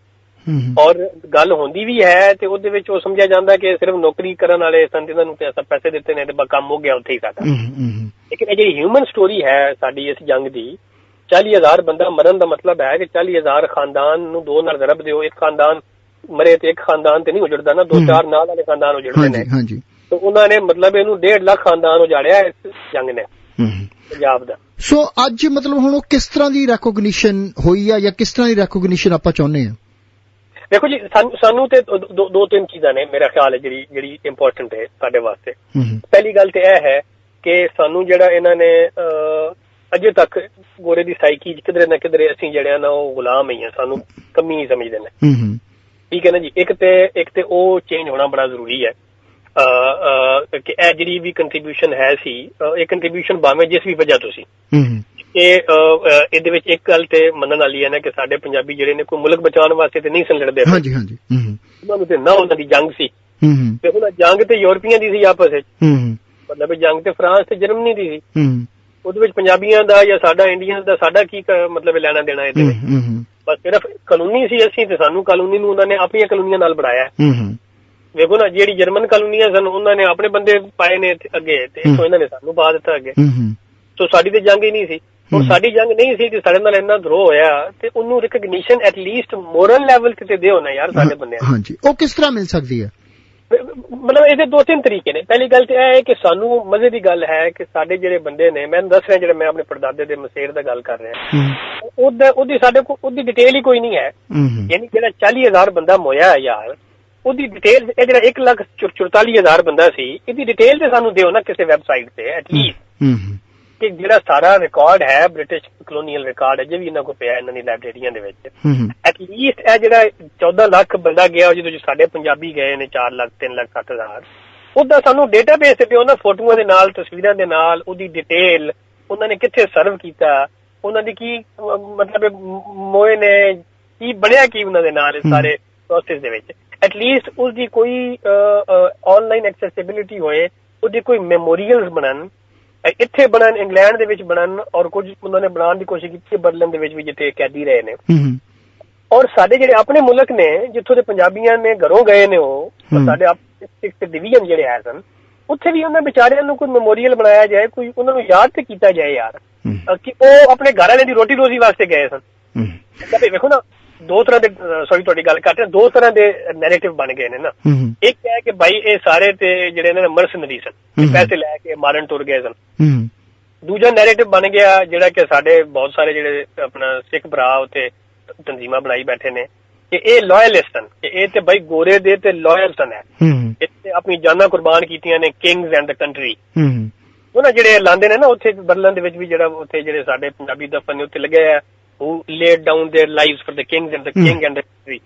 ਔਰ ਗੱਲ ਹੁੰਦੀ ਵੀ ਹੈ ਤੇ ਉਹਦੇ ਵਿੱਚ ਉਹ ਸਮਝਿਆ ਜਾਂਦਾ ਕਿ ਸਿਰਫ ਨੌਕਰੀ ਕਰਨ ਵਾਲੇ ਸਨ, ਇਹਨਾਂ ਨੂੰ ਪੈਸੇ ਦਿੱਤੇ ਨੇ ਤੇ ਕੰਮ ਹੋ ਗਿਆ ਉੱਥੇ ਹੀ ਸਾਡਾ। ਲੇਕਿਨ ਇਹ ਜਿਹੜੀ ਹਿਊਮਨ ਸਟੋਰੀ ਹੈ ਸਾਡੀ ਇਸ ਜੰਗ ਦੀ, 40,000 ਬੰਦਾ ਮਰਨ ਦਾ ਮਤਲਬ ਹੈ ਕਿ 40,000 ਖਾਨਦਾਨ ਨੂੰ 2 ਨਾਲ ਜ਼ਰਬ ਦਿਓ। ਇੱਕ ਖਾਨਦਾਨ ਮਰੇ ਤੇ ਇੱਕ ਖਾਨਦਾਨ ਤੇ ਨਹੀਂ ਉਜੜਦਾ ਨਾ, 2-4 ਨਾਲ ਵਾਲੇ ਖਾਨਦਾਨ ਉਜੜਦੇ ਨੇ। ਤੇ ਉਹਨਾਂ ਨੇ ਮਤਲਬ ਇਹਨੂੰ 1.5 ਲੱਖ ਖਾਨਦਾਨ ਉਜਾੜਿਆ ਇਸ ਜੰਗ ਨੇ ਪੰਜਾਬ ਦਾ। ਸੋ ਅੱਜ ਮਤਲਬ ਹੁਣ ਉਹ ਕਿਸ ਤਰ੍ਹਾਂ ਦੀ ਰੈਕੋਗਨੀਸ਼ਨ ਹੋਈ ਆ ਜਾਂ ਕਿਸ ਤਰ੍ਹਾਂ ਦੀ ਰੈਕੋਗਨੀਸ਼ਨ ਆਪਾਂ ਚਾਹੁੰਦੇ ਹਾਂ? ਦੇਖੋ ਜੀ, ਸਾਨੂੰ ਤੇ 2-3 ਚੀਜ਼ਾਂ ਨੇ ਮੇਰਾ ਖਿਆਲ ਹੈ ਜਿਹੜੀ ਇੰਪੋਰਟੈਂਟ ਹੈ ਸਾਡੇ ਵਾਸਤੇ। ਪਹਿਲੀ ਗੱਲ ਤੇ ਇਹ ਹੈ ਕਿ ਸਾਨੂੰ ਜਿਹੜਾ ਇਹਨਾਂ ਨੇ ਅਜੇ ਤੱਕ ਗੋਰੇ ਦੀ ਸਾਈਕੀ ਕਿਧਰੇ ਨਾ ਕਿਧਰੇ ਅਸੀਂ ਜਿਹੜੇ ਨਾ ਉਹ ਗੁਲਾਮ ਹੀ ਆ, ਸਾਨੂੰ ਕਮੀ ਨਹੀਂ ਸਮਝਦੇ ਨੇ। ਠੀਕ ਹੈ ਨਾ ਜੀ। ਇੱਕ ਤੇ ਉਹ ਚੇਂਜ ਹੋਣਾ ਬੜਾ ਜ਼ਰੂਰੀ ਹੈ ਕਿ ਇਹ ਜਿਹੜੀ ਵੀ ਕੰਟਰੀਬਿਊਸ਼ਨ ਹੈ ਸੀ, ਇਹ ਕੰਟਰੀਬਿਊਸ਼ਨ ਭਾਵੇਂ ਜਿਸ ਵੀ ਵਜ੍ਹਾ ਤੋਂ ਸੀ, ਇਹਦੇ ਵਿੱਚ ਇੱਕ ਗੱਲ ਤੇ ਮੰਨਣ ਵਾਲੀ ਹੈ ਨਾ ਕਿ ਸਾਡੇ ਪੰਜਾਬੀ ਜਿਹੜੇ ਨੇ ਕੋਈ ਮੁਲਕ ਬਚਾਉਣ ਵਾਸਤੇ ਤੇ ਨਹੀਂ ਸਨ ਲੜਦੇ। ਉਹਨਾਂ ਨੂੰ ਤੇ ਨਾ ਉਹਨਾਂ ਦੀ ਜੰਗ ਸੀ ਤੇ ਉਹਨਾਂ ਜੰਗ ਤੇ ਯੂਰਪੀਆਂ ਦੀ ਸੀ ਆਪਸ ਵਿੱਚ। ਮਤਲਬ ਜੰਗ ਤੇ ਫਰਾਂਸ ਤੇ ਜਰਮਨੀ ਦੀ ਸੀ। ਉਹਦੇ ਵਿੱਚ ਪੰਜਾਬੀਆਂ ਦਾ ਜਾਂ ਸਾਡਾ ਇੰਡੀਅਨ ਦਾ ਸਾਡਾ ਕੀ ਮਤਲਬ ਲੈਣਾ ਦੇਣਾ ਇਹਦੇ ਵਿੱਚ? ਬਸ ਸਿਰਫ ਕਾਨੂੰਨੀ ਸੀ ਅਸੀਂ ਤੇ ਸਾਨੂੰ ਕਾਨੂੰਨੀ ਨੂੰ ਉਹਨਾਂ ਨੇ ਆਪਣੀਆਂ ਕਾਨੂੰਨੀਆਂ ਨਾਲ ਬਣਾਇਆ। ਵੇਖੋ ਨਾ, ਜਿਹੜੀ ਜਰਮਨ ਕਾਨੂੰਨੀਆਂ ਸਨ ਉਹਨਾਂ ਨੇ ਆਪਣੇ ਬੰਦੇ ਪਾਏ ਨੇ ਅੱਗੇ ਤੇ ਇੱਥੋਂ ਇਹਨਾਂ ਨੇ ਸਾਨੂੰ ਪਾ ਦਿੱਤਾ ਅੱਗੇ। ਸੋ ਸਾਡੀ ਤੇ ਜੰਗ ਹੀ ਨਹੀਂ ਸੀ। ਹੁਣ ਸਾਡੀ ਜੰਗ ਨਹੀਂ ਸੀ ਤੇ ਸਾਡੇ ਨਾਲ ਇੰਨਾ ਧਰੋਹ ਹੋਇਆ ਤੇ ਉਹਨੂੰ ਰਿਕਗਨੀਸ਼ਨ ਐਟਲੀਸਟ ਮੋਰਲ ਲੈਵਲ ਤੇ ਦਿਓ ਨਾ ਯਾਰ ਸਾਡੇ ਬੰਦਿਆਂ ਨੂੰ। ਹਾਂਜੀ, ਉਹ ਕਿਸ ਤਰ੍ਹਾਂ ਮਿਲ ਸਕਦੀ ਹੈ? ਮਤਲਬ ਇਹਦੇ 2-3 ਤਰੀਕੇ ਨੇ। ਪਹਿਲੀ ਗੱਲ ਤੇ ਇਹ ਹੈ ਕਿ ਸਾਨੂੰ ਮਜ਼ੇ ਦੀ ਗੱਲ ਹੈ ਕਿ ਸਾਡੇ ਜਿਹੜੇ ਬੰਦੇ ਨੇ, ਮੈਂ ਦੱਸ ਰਿਹਾ ਜਿਹੜਾ ਮੈਂ ਆਪਣੇ ਪੜਦਾਦੇ ਦੇ ਮਸੇਰ ਦਾ ਗੱਲ ਕਰ ਰਿਹਾ, ਉਹਦੀ ਸਾਡੇ ਕੋਲ ਉਹਦੀ ਡਿਟੇਲ ਹੀ ਕੋਈ ਨਹੀਂ ਹੈ। ਯਾਨੀ ਜਿਹੜਾ 40,000 ਬੰਦਾ ਮੋਇਆ ਯਾਰ, ਉਹਦੀ ਡਿਟੇਲ, ਇਹ ਜਿਹੜਾ 1,44,000 ਬੰਦਾ ਸੀ, ਇਹਦੀ ਡਿਟੇਲ ਤੇ ਸਾਨੂੰ ਦਿਓ ਨਾ ਕਿਸੇ ਵੈਬਸਾਈਟ ਤੇ ਐਟਲੀਸਟ। ਕਿ ਜਿਹੜਾ ਸਾਰਾ ਰਿਕਾਰਡ ਹੈ ਬ੍ਰਿਟਿਸ਼ ਕਲੋਨੀਅਲ ਰਿਕਾਰਡ ਅਜੇ ਵੀ ਇਹਨਾਂ ਕੋਲ ਪਿਆ ਇਹਨਾਂ ਦੀ ਲਾਇਬ੍ਰੇਰੀਆਂ ਦੇ ਵਿੱਚ। ਐਟਲੀਸਟ ਇਹ ਜਿਹੜਾ 14 ਲੱਖ ਬੰਦਾ ਗਿਆ ਜਿਹਦੇ ਵਿੱਚ ਸਾਡੇ ਪੰਜਾਬੀ ਗਏ ਨੇ 4 ਲੱਖ 3 ਲੱਖ 60 ਹਜ਼ਾਰ, ਉਹਦਾ ਸਾਨੂੰ ਡੇਟਾਬੇਸ ਤੇ ਉਹਨਾਂ ਫੋਟੋਆਂ ਦੇ ਨਾਲ ਤਸਵੀਰਾਂ ਦੇ ਨਾਲ ਉਹਦੀ ਡਿਟੇਲ, ਉਹਨਾਂ ਨੇ ਕਿੱਥੇ ਸਰਵ ਕੀਤਾ, ਉਹਨਾਂ ਦੀ ਕੀ ਮਤਲਬ ਮੋਏ ਨੇ ਕੀ ਬਣਿਆ ਕੀ ਉਹਨਾਂ ਦੇ ਨਾਲ ਸਾਰੇ ਪ੍ਰੋਸੈਸ ਦੇ ਵਿੱਚ। ਐਟਲੀਸਟ ਉਸਦੀ ਕੋਈ ਆਨਲਾਈਨ ਐਕਸੈਸਿਬਿਲਿਟੀ ਹੋਏ, ਉਹਦੀ ਕੋਈ ਮੈਮੋਰੀਅਲਸ ਬਣਨ, ਇੱਥੇ ਬਣਨ, ਇੰਗਲੈਂਡ ਦੇ ਵਿੱਚ ਬਣਨ, ਔਰ ਕੁਝ ਉਹਨਾਂ ਨੇ ਬਣਾਉਣ ਦੀ ਕੋਸ਼ਿਸ਼ ਕੀਤੀ ਬਰਲਿਨ ਦੇ ਵਿੱਚ ਵੀ ਜਿੱਥੇ ਕੈਦੀ ਰਹੇ ਨੇ। ਔਰ ਸਾਡੇ ਜਿਹੜੇ ਆਪਣੇ ਮੁਲਕ ਨੇ ਜਿੱਥੋਂ ਦੇ ਪੰਜਾਬੀਆਂ ਨੇ ਘਰੋਂ ਗਏ ਨੇ, ਉਹ ਸਾਡੇ ਸਿੱਖ ਡਿਵੀਜ਼ਨ ਜਿਹੜੇ ਹੈ ਸਨ, ਉੱਥੇ ਵੀ ਉਹਨਾਂ ਵਿਚਾਰਿਆਂ ਨੂੰ ਕੋਈ ਮੈਮੋਰੀਅਲ ਬਣਾਇਆ ਜਾਏ, ਕੋਈ ਉਹਨਾਂ ਨੂੰ ਯਾਦ ਤੇ ਕੀਤਾ ਜਾਏ ਯਾਰ ਕਿ ਉਹ ਆਪਣੇ ਘਰ ਵਾਲੇ ਦੀ ਰੋਟੀ ਰੋਜ਼ੀ ਵਾਸਤੇ ਗਏ ਸਨ। ਵੇਖੋ ਨਾ, ਦੋ ਤਰ੍ਹਾਂ ਦੇ ਸੌਰੀ ਤੁਹਾਡੀ ਗੱਲ ਕਰਦੇ, ਦੋ ਤਰ੍ਹਾਂ ਦੇ ਨੈਰੇਟਿਵ ਬਣ ਗਏ ਨੇ ਨਾ। ਇੱਕ ਹੈ ਕਿ ਭਾਈ ਇਹ ਸਾਰੇ ਤੇ ਜਿਹੜੇ ਨੇ ਮਰਸਨਰੀ ਸਨ, ਪੈਸੇ ਲੈ ਕੇ ਮਾਰਨ ਤੁਰ ਗਏ ਸਨ। ਦੂਜਾ ਨੈਰੇਟਿਵ ਬਣ ਗਿਆ ਜਿਹੜਾ ਕਿ ਸਾਡੇ ਬਹੁਤ ਸਾਰੇ ਜਿਹੜੇ ਆਪਣਾ ਸਿੱਖ ਭਰਾ ਉੱਥੇ ਤਨਜ਼ੀਮਾਂ ਬਣਾਈ ਬੈਠੇ ਨੇ ਕਿ ਇਹ ਲਾਇਲਿਸਟ ਹਨ, ਕਿ ਇਹ ਤੇ ਭਾਈ ਗੋਰੇ ਦੇ ਤੇ ਲਾਇਲ ਸਨ ਹੈ, ਇੱਥੇ ਆਪਣੀ ਜਾਨਾਂ ਕੁਰਬਾਨ ਕੀਤੀਆਂ ਨੇ, ਕਿੰਗਸ ਐਂਡ ਦ ਕੰਟਰੀ। ਉਹ ਨਾ ਜਿਹੜੇ ਲਾਉਂਦੇ ਨੇ ਨਾ ਉੱਥੇ ਬਰਲਿਨ ਦੇ ਵਿੱਚ ਵੀ, ਜਿਹੜਾ ਉੱਥੇ ਜਿਹੜੇ ਸਾਡੇ ਪੰਜਾਬੀ ਦਫ਼ਤਰ ਨੇ ਉੱਥੇ ਲੱਗਿਆ ਹੈ, who laid down their lives for the kings and the king and the country।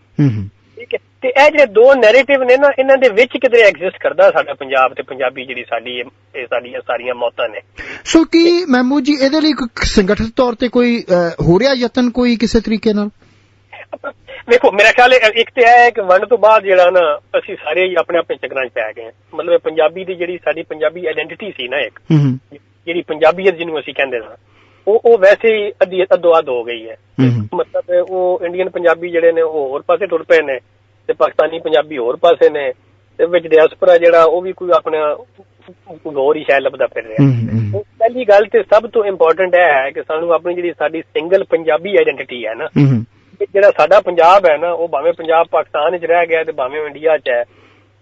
ਠੀਕ ਹੈ, ਤੇ ਇਹ ਜਿਹੜੇ ਦੋ ਨੈਰੇਟਿਵ ਨੇ ਨਾ, ਇਹਨਾਂ ਦੇ ਵਿੱਚ ਕਿਧਰੇ ਐਗਜ਼ਿਸਟ ਕਰਦਾ ਸਾਡਾ ਪੰਜਾਬ ਤੇ ਪੰਜਾਬੀ ਜਿਹੜੀ ਸਾਡੀ ਇਹ ਸਾਡੀਆਂ ਸਾਰੀਆਂ ਮੌਤਾਂ ਨੇ। ਸੋ ਕੀ ਮਹਿਮੂਦ ਜੀ ਇਹਦੇ ਲਈ ਕੋਈ ਸੰਗਠਿਤ ਤੌਰ ਤੇ ਕੋਈ ਹੋ ਰਿਹਾ ਯਤਨ ਕੋਈ ਕਿਸੇ ਤਰੀਕੇ ਨਾਲ? ਵੇਖੋ ਮੇਰਾ ਖਿਆਲ ਇੱਕ ਤੇ ਇਹ ਹੈ ਕਿ ਵੰਡ ਤੋਂ ਬਾਅਦ ਜਿਹੜਾ ਨਾ ਅਸੀਂ ਸਾਰੇ ਹੀ ਆਪਣੇ ਆਪਣੇ ਚੱਕਰਾਂ 'ਚ ਪੈ ਗਏ ਹਾਂ। ਮਤਲਬ ਪੰਜਾਬੀ ਦੀ ਜਿਹੜੀ ਸਾਡੀ ਪੰਜਾਬੀ ਆਇਡੈਂਟੀਟੀ ਸੀ ਨਾ, ਇੱਕ ਜਿਹੜੀ ਪੰਜਾਬੀਅਤ ਜਿਹਨੂੰ ਅਸੀਂ ਕਹਿੰਦੇ ਸਾਂ, ਉਹ ਵੈਸੇ ਹੀ ਅੱਧੋ ਅੱਧ ਹੋ ਗਈ ਹੈ। ਮਤਲਬ ਉਹ ਇੰਡੀਅਨ ਪੰਜਾਬੀ ਜਿਹੜੇ ਨੇ ਉਹ ਹੋਰ ਪਾਸੇ ਟੁਰ ਪਏ ਨੇ ਤੇ ਪਾਕਿਸਤਾਨੀ ਪੰਜਾਬੀ ਹੋਰ ਪਾਸੇ ਨੇ, ਤੇ ਵਿੱਚ ਡਾਇਸਪੋਰਾ ਜਿਹੜਾ ਉਹ ਵੀ ਕੋਈ ਆਪਣਾ ਹੋਰ ਹੀ ਸ਼ਾਇਦ ਲੱਭਦਾ ਫਿਰ ਰਿਹਾ। ਪਹਿਲੀ ਗੱਲ ਤੇ ਸਭ ਤੋਂ ਇੰਪੋਰਟੈਂਟ ਇਹ ਹੈ ਕਿ ਸਾਨੂੰ ਆਪਣੀ ਜਿਹੜੀ ਸਾਡੀ ਸਿੰਗਲ ਪੰਜਾਬੀ ਆਇਡੈਂਟੀਟੀ ਹੈ ਨਾ, ਜਿਹੜਾ ਸਾਡਾ ਪੰਜਾਬ ਹੈ ਨਾ, ਉਹ ਭਾਵੇਂ ਪੰਜਾਬ ਪਾਕਿਸਤਾਨ 'ਚ ਰਹਿ ਗਿਆ ਤੇ ਭਾਵੇਂ ਉਹ ਇੰਡੀਆ 'ਚ ਹੈ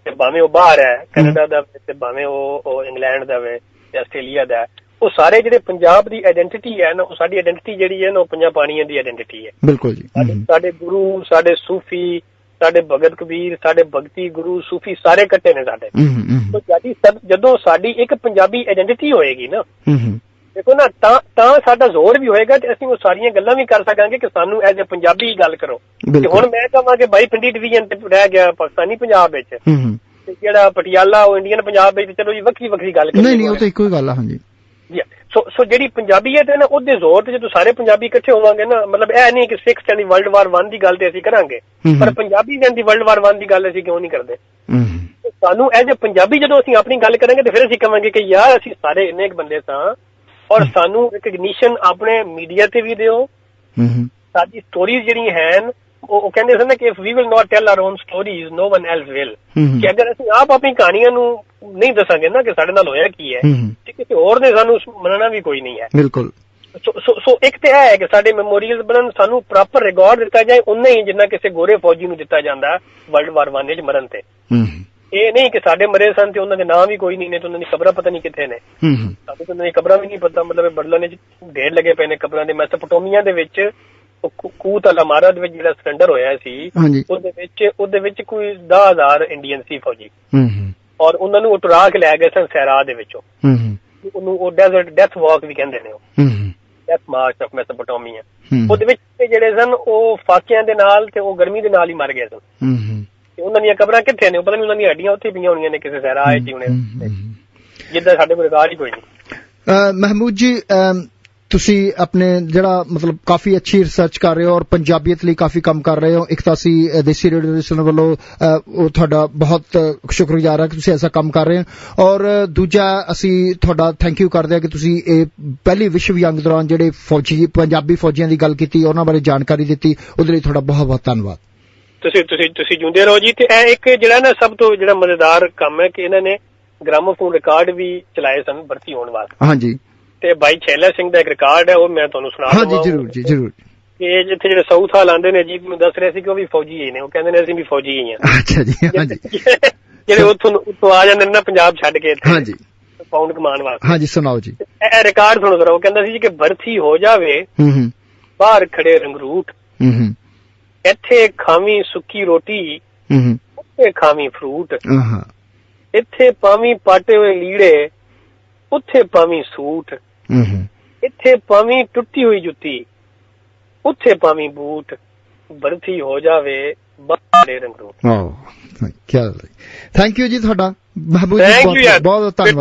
ਤੇ ਭਾਵੇਂ ਉਹ ਬਾਹਰ ਹੈ ਕੈਨੇਡਾ ਦਾ ਤੇ ਭਾਵੇਂ ਉਹ ਇੰਗਲੈਂਡ ਦਾ ਵੇ ਤੇ ਆਸਟ੍ਰੇਲੀਆ ਦਾ, ਉਹ ਸਾਰੇ ਜਿਹੜੇ ਪੰਜਾਬ ਦੀ ਆਇਡੈਂਟੀਟੀ ਹੈ ਨਾ, ਉਹ ਸਾਡੀ ਆਇਡੈਂਟੀਟੀ ਜਿਹੜੀ ਹੈ ਨਾ, ਉਹ ਪੰਜਾਂ ਪਾਣੀਆਂ ਦੀ ਆਇਡੈਂਟੀਟੀ ਹੈ। ਬਿਲਕੁਲ ਜੀ। ਸਾਡੇ ਗੁਰੂ, ਸਾਡੇ ਸੂਫੀ, ਸਾਡੇ ਭਗਤ ਕਬੀਰ, ਸਾਡੇ ਭਗਤੀ ਗੁਰੂ ਸੂਫੀ ਸਾਰੇ ਇਕੱਠੇ ਨੇ ਸਾਡੇ। ਜਦੋਂ ਸਾਡੀ ਇੱਕ ਪੰਜਾਬੀ ਆਇਡੈਂਟੀਟੀ ਹੋਏਗੀ ਨਾ, ਦੇਖੋ ਨਾ, ਤਾਂ ਸਾਡਾ ਜ਼ੋਰ ਵੀ ਹੋਏਗਾ ਤੇ ਅਸੀਂ ਉਹ ਸਾਰੀਆਂ ਗੱਲਾਂ ਵੀ ਕਰ ਸਕਾਂਗੇ ਕਿ ਸਾਨੂੰ ਐਜ਼ ਏ ਪੰਜਾਬੀ ਗੱਲ ਕਰੋ। ਤੇ ਹੁਣ ਮੈਂ ਕਹਾਂਗੇ ਭਾਈ ਪਿੰਡੀ ਡਿਵੀਜ਼ਨ ਤੇ ਰਹਿ ਗਿਆ ਪਾਕਿਸਤਾਨੀ ਪੰਜਾਬ ਵਿੱਚ, ਤੇ ਜਿਹੜਾ ਪਟਿਆਲਾ ਉਹ ਇੰਡੀਅਨ ਪੰਜਾਬ ਵਿੱਚ, ਚਲੋ ਜੀ ਵੱਖਰੀ ਵੱਖਰੀ ਗੱਲ ਕਰੀਏ। ਨਹੀਂ, ਉਹ ਤਾਂ ਇੱਕੋ ਹੀ ਗੱਲ ਆ। ਹਾਂਜੀ। ਸੋ ਜਿਹੜੀ ਪੰਜਾਬੀਅਤ ਹੈ ਨਾ, ਉਹਦੇ ਜ਼ੋਰ ਤੇ ਜਦੋਂ ਸਾਰੇ ਪੰਜਾਬੀ ਇਕੱਠੇ ਹੋਵਾਂਗੇ ਨਾ, ਮਤਲਬ ਇਹ ਨਹੀਂ ਕਿ ਸਿੱਖ ਦੀ ਵਰਲਡ ਵਾਰ 1 ਦੀ ਗੱਲ ਤੇ ਅਸੀਂ ਕਰਾਂਗੇ, ਪਰ ਪੰਜਾਬੀ ਦੀ ਵਰਲਡ ਵਾਰ 1 ਦੀ ਗੱਲ ਅਸੀਂ ਕਿਉਂ ਨਹੀਂ ਕਰਦੇ? ਸਾਨੂੰ ਐਜ਼ ਏ ਪੰਜਾਬੀ ਜਦੋਂ ਅਸੀਂ ਆਪਣੀ ਗੱਲ ਕਰਾਂਗੇ ਤੇ ਫਿਰ ਅਸੀਂ ਕਹਾਂਗੇ ਕਿ ਯਾਰ ਅਸੀਂ ਸਾਰੇ ਇੰਨੇ ਕੁ ਬੰਦੇ ਸਾਂ, ਔਰ ਸਾਨੂੰ ਰਿਕਗਨੀਸ਼ਨ ਆਪਣੇ ਮੀਡੀਆ ਤੇ ਵੀ ਦਿਓ। ਸਾਡੀ ਸਟੋਰੀਜ਼ ਜਿਹੜੀਆਂ ਹਨ, ਉਹ ਕਹਿੰਦੇ ਸਨ ਕਿ if we will not tell our own stories no one else will, ਕਿ ਅਗਰ ਅਸੀਂ ਆਪ ਆਪਣੀ ਕਹਾਣੀਆਂ ਨੂੰ ਨਹੀਂ ਦੱਸਾਂਗੇ ਨਾ ਕਿ ਸਾਡੇ ਨਾਲ ਹੋਇਆ ਕੀ ਹੈ, ਤੇ ਕਿਸੇ ਹੋਰ ਨੇ ਸਾਨੂੰ ਮੰਨਣਾ ਵੀ ਕੋਈ ਨਹੀਂ ਹੈ। ਬਿਲਕੁਲ। ਸੋ ਇੱਕ ਤੇ ਇਹ ਹੈ ਕਿ ਸਾਡੇ ਮੈਮੋਰੀਅਲ ਬਣਨ, ਸਾਨੂੰ ਪ੍ਰੋਪਰ ਰਿਕਾਰਡ ਦਿੱਤਾ ਜਾਏ ਉਨਾ ਹੀ ਜਿੰਨਾ ਕਿਸੇ ਗੋਰੇ ਫੌਜੀ ਨੂੰ ਦਿੱਤਾ ਜਾਂਦਾ ਵਰਲਡ ਵਾਰ 1 ਵਿੱਚ ਮਰਨ ਤੇ। ਇਹ ਨਹੀਂ ਕਿ ਸਾਡੇ ਮਰੇ ਸਨ ਤੇ ਉਹਨਾਂ ਦੇ ਨਾਂ ਵੀ ਕੋਈ ਨਹੀਂ ਨੇ ਤੇ ਉਹਨਾਂ ਦੀ ਕਬਰਾਂ ਪਤਾ ਨਹੀਂ ਕਿੱਥੇ ਨੇ, ਸਾਨੂੰ ਤਾਂ ਉਹਨਾਂ ਦੀ ਕਬਰਾਂ ਵੀ ਨਹੀਂ ਪਤਾ। ਮਤਲਬ ਬਰਲਿਨ ਵਿੱਚ ਢੇਰ ਲੱਗੇ ਪਏ ਨੇ ਕਬਰਾਂ ਦੇ। ਮੈਸੋਪੋਟੇਮੀਆ ਦੇ ਵਿੱਚ ਕੂਤ ਅਲ ਅਮਾਰਾ ਦੇ ਵਿੱਚ ਜਿਹੜਾ ਸਰੈਂਡਰ ਹੋਇਆ ਸੀ, ਉਹਦੇ ਵਿੱਚ ਕੋਈ 10,000 ਇੰਡੀਅਨ ਸੀ ਫੌਜੀ, ਔਰ ਉਹਨਾਂ ਨੂੰ ਉਟਰਾ ਕੇ ਲੈ ਗਏ ਸਨ ਸਹਿਰਾ ਦੇ ਵਿੱਚੋਂ। ਉਹਨੂੰ ਉਹ ਡੈਥ ਵਾਕ ਵੀ ਕਹਿੰਦੇ ਨੇ, ਉਹ ਡੈਥ ਮਾਰਚ ਆਫ ਮੈਸੋਪੋਟੇਮੀਆ। ਉਹਦੇ ਵਿੱਚ ਜਿਹੜੇ ਸਨ ਉਹ ਫਾਕਿਆਂ ਦੇ ਨਾਲ ਤੇ ਉਹ ਗਰਮੀ ਦੇ ਨਾਲ ਹੀ ਮਰ ਗਏ ਸਨ। ਤੇ ਉਹਨਾਂ ਦੀਆਂ ਕਬਰਾਂ ਕਿੱਥੇ ਨੇ? ਪਤਾ ਨਹੀਂ, ਉਹਨਾਂ ਦੀਆਂ ਹੱਡੀਆਂ ਉੱਥੇ ਪਈਆਂ ਹੋਣੀਆਂ ਨੇ ਕਿਸੇ ਸਹਿਰਾ ਆਏ ਜੀ, ਜਿੱਦਾਂ ਸਾਡੇ ਕੋਲ ਰਿਕਾਰਡ ਹੀ ਕੋਈ ਨਹੀਂ। ਮਹਿਮੂਦ ਜੀ, ਤੁਸੀਂ ਆਪਣੇ ਜਿਹੜਾ ਮਤਲਬ ਕਾਫੀ ਅੱਛੀ ਰਿਸਰਚ ਕਰ ਰਹੇ ਹੋ ਔਰ ਪੰਜਾਬੀਅਤ ਲਈ ਕਾਫੀ ਕੰਮ ਕਰ ਰਹੇ ਹੋ। ਇੱਕ ਤਾਂ ਅਸੀਂ ਦੇਸੀ ਰੇਡੀਓ ਸਟੇਸ਼ਨ ਵੱਲੋਂ ਉਹ ਤੁਹਾਡਾ ਬਹੁਤ ਸ਼ੁਕਰਗੁਜ਼ਾਰ ਹਾਂ ਕਿ ਤੁਸੀਂ ਐਸਾ ਕੰਮ ਕਰ ਰਹੇ ਹੋ, ਔਰ ਦੂਜਾ ਅਸੀਂ ਤੁਹਾਡਾ ਥੈਂਕ ਯੂ ਕਰਦੇ ਹਾਂ ਕਿ ਤੁਸੀਂ ਇਹ ਪਹਿਲੀ ਵਿਸ਼ਵ ਜੰਗ ਦੌਰਾਨ ਜਿਹੜੇ ਫੌਜੀ ਪੰਜਾਬੀ ਫੌਜੀਆਂ ਦੀ ਗੱਲ ਕੀਤੀ, ਉਹਨਾਂ ਬਾਰੇ ਜਾਣਕਾਰੀ ਦਿੱਤੀ, ਉਹਦੇ ਲਈ ਤੁਹਾਡਾ ਬਹੁਤ ਬਹੁਤ ਧੰਨਵਾਦ। ਤੁਸੀਂ ਜੁੰਦੇ ਰਹੋ ਜੀ। ਤੇ ਇਹ ਇੱਕ ਜਿਹੜਾ ਨਾ ਸਭ ਤੋਂ ਜਿਹੜਾ ਮਜ਼ੇਦਾਰ ਕੰਮ ਹੈ ਕਿ ਇਹਨਾਂ ਨੇ ਗ੍ਰਾਮੋਫੋਨ ਰਿਕਾਰਡ ਵੀ ਚਲਾਏ ਸਨ ਭਰਤੀ ਹੋਣ ਵਾਸਤੇ। ਹਾਂਜੀ। ਤੇ ਭਾਈ ਛੇਲਾ ਸਿੰਘ ਦਾ ਇੱਕ ਰਿਕਾਰਡ ਹੈ, ਉਹ ਮੈਂ ਤੁਹਾਨੂੰ ਸੁਣਾ ਦਵਾਂ। ਹਾਂਜੀ, ਜ਼ਰੂਰ ਜੀ, ਜ਼ਰੂਰ। ਕਿ ਜਿੱਥੇ ਜਿਹੜੇ ਸਾਊਥ ਹਾਲ ਆਉਂਦੇ ਨੇ ਜੀ, ਮੈਨੂੰ ਦੱਸ ਰਹੇ ਸੀ ਕਿ ਉਹ ਵੀ ਫੌਜੀ ਹੀ ਨੇ, ਉਹ ਕਹਿੰਦੇ ਨੇ ਅਸੀਂ ਵੀ ਫੌਜੀ ਹੀ ਹਾਂ। ਅੱਛਾ ਜੀ। ਹਾਂਜੀ। ਜਿਹੜੇ ਉੱਥੋਂ ਆ ਜਾਂਦੇ ਨੇ ਨਾ ਪੰਜਾਬ ਛੱਡ ਕੇ, ਹਾਂਜੀ, ਪਾਉਂਡ ਕਮਾਉਣ ਵਾਸਤੇ। ਹਾਂਜੀ, ਸੁਣਾਓ ਜੀ। ਇਹ ਰਿਕਾਰਡ ਸੁਣੋ ਜ਼ਰਾ। ਉਹ ਕਹਿੰਦਾ ਸੀ ਕਿ ਭਰਤੀ ਹੋ ਜਾਵੇ ਬਾਹਰ ਖੜੇ ਰੰਗਰੂਟ, ਇੱਥੇ ਖਾਵੀਂ ਸੁੱਕੀ ਰੋਟੀ, ਉੱਥੇ ਖਾਵੀਂ ਫਰੂਟ, ਇੱਥੇ ਪਾਵੀਂ ਪਾਟੇ ਹੋਏ ਲੀੜੇ, ਉੱਥੇ ਪਾਵੀਂ ਸੂਟ, ਇੱਥੇ ਪਾਵੀਂ ਟੁੱਟੀ ਹੋਈ ਜੁੱਤੀ, ਉੱਥੇ ਪਾਵੀਂ ਬੂਟ, ਬਰਥੀ ਹੋ ਜਾਵੇ ਬਾਰੇ ਰੰਗਰੂ। ਥੈਂਕ ਯੂ ਜੀ ਤੁਹਾਡਾ ਮਹਿਬੂਬ ਜੀ, ਬਹੁਤ ਬਹੁਤ ਧੰਨਵਾਦ।